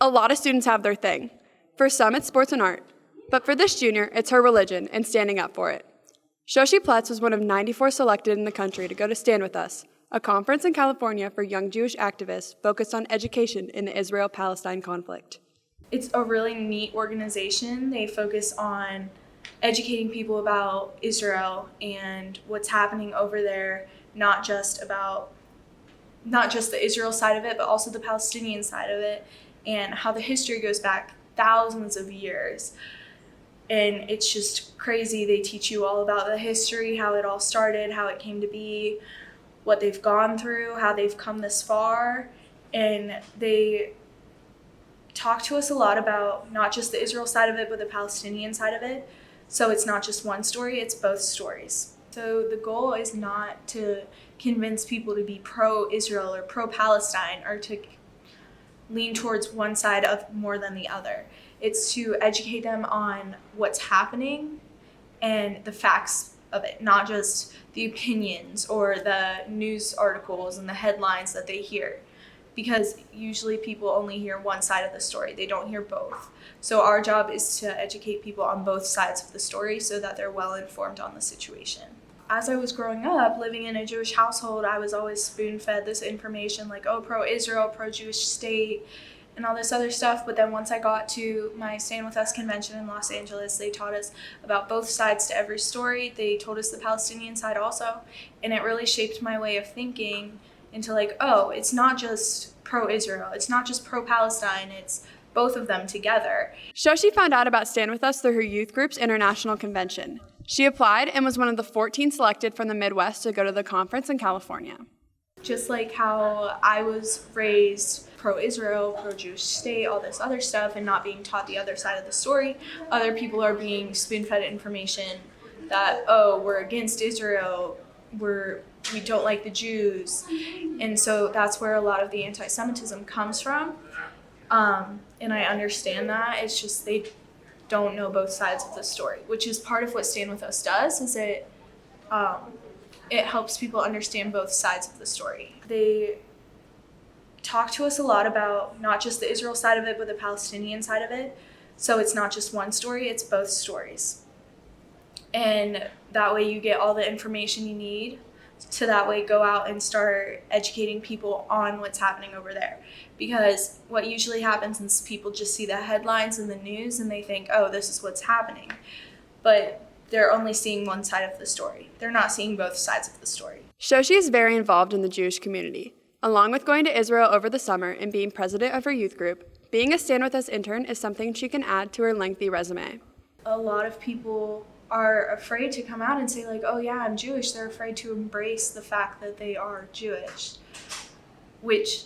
A lot of students have their thing. For some, it's sports and art. But for this junior, it's her religion and standing up for it. Shoshi Ploetz was one of 94 selected in the country to go to Stand With Us, a conference in California for young Jewish activists focused on education in the Israel-Palestine conflict. It's a really neat organization. They focus on educating people about Israel and what's happening over there, not just the Israel side of it, but also the Palestinian side of it, and how the history goes back thousands of years. And it's just crazy. They teach you all about the history, how it all started, how it came to be, what they've gone through, how they've come this far. And they talk to us a lot about not just the Israel side of it, but the Palestinian side of it. So it's not just one story, it's both stories. So the goal is not to convince people to be pro-Israel or pro-Palestine or to lean towards one side of more than the other. It's to educate them on what's happening and the facts of it, not just the opinions or the news articles and the headlines that they hear. Because usually people only hear one side of the story. They don't hear both. So our job is to educate people on both sides of the story so that they're well informed on the situation. As I was growing up, living in a Jewish household, I was always spoon-fed this information like, oh, pro-Israel, pro-Jewish state, and all this other stuff. But then once I got to my Stand With Us convention in Los Angeles, they taught us about both sides to every story. They told us the Palestinian side also, and it really shaped my way of thinking into like, oh, it's not just pro-Israel, it's not just pro-Palestine, it's both of them together. Shoshi found out about Stand With Us through her youth group's international convention. She applied and was one of the 14 selected from the Midwest to go to the conference in California. Just like how I was raised pro-Israel, pro-Jewish state, all this other stuff, and not being taught the other side of the story, other people are being spoon-fed information that, oh, we're against Israel, we don't like the Jews. And so that's where a lot of the anti-Semitism comes from. And I understand that. It's just they don't know both sides of the story, which is part of what Stand With Us does, is it helps people understand both sides of the story. They talk to us a lot about not just the Israel side of it, but the Palestinian side of it. So it's not just one story, it's both stories. And that way you get all the information you need to that way go out and start educating people on what's happening over there. Because what usually happens is people just see the headlines in the news and they think, oh, this is what's happening. But they're only seeing one side of the story. They're not seeing both sides of the story. Shoshi is very involved in the Jewish community. Along with going to Israel over the summer and being president of her youth group, being a Stand With Us intern is something she can add to her lengthy resume. A lot of people are afraid to come out and say like, oh yeah, I'm Jewish. They're afraid to embrace the fact that they are Jewish, which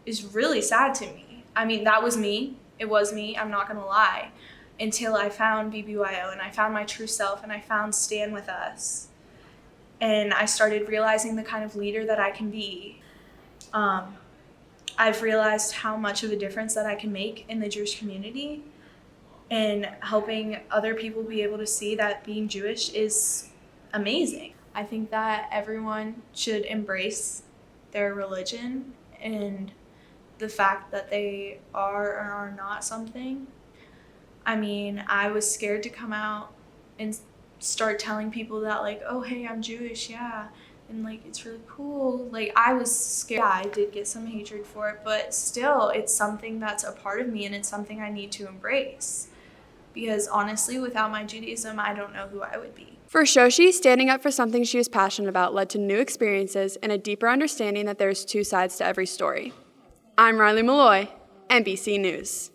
is really sad to me. I mean, that was me. It was me. I'm not going to lie. Until I found BBYO and I found my true self and I found Stand With Us. And I started realizing the kind of leader that I can be. I've realized how much of a difference that I can make in the Jewish community and helping other people be able to see that being Jewish is amazing. I think that everyone should embrace their religion and the fact that they are or are not something. I mean, I was scared to come out and start telling people that like, oh, hey, I'm Jewish, yeah. And like, it's really cool. Like, I was scared. Yeah, I did get some hatred for it, but still, it's something that's a part of me and it's something I need to embrace. Because honestly, without my Judaism, I don't know who I would be. For Shoshi, standing up for something she was passionate about led to new experiences and a deeper understanding that there's two sides to every story. I'm Rilee Malloy, NBC News.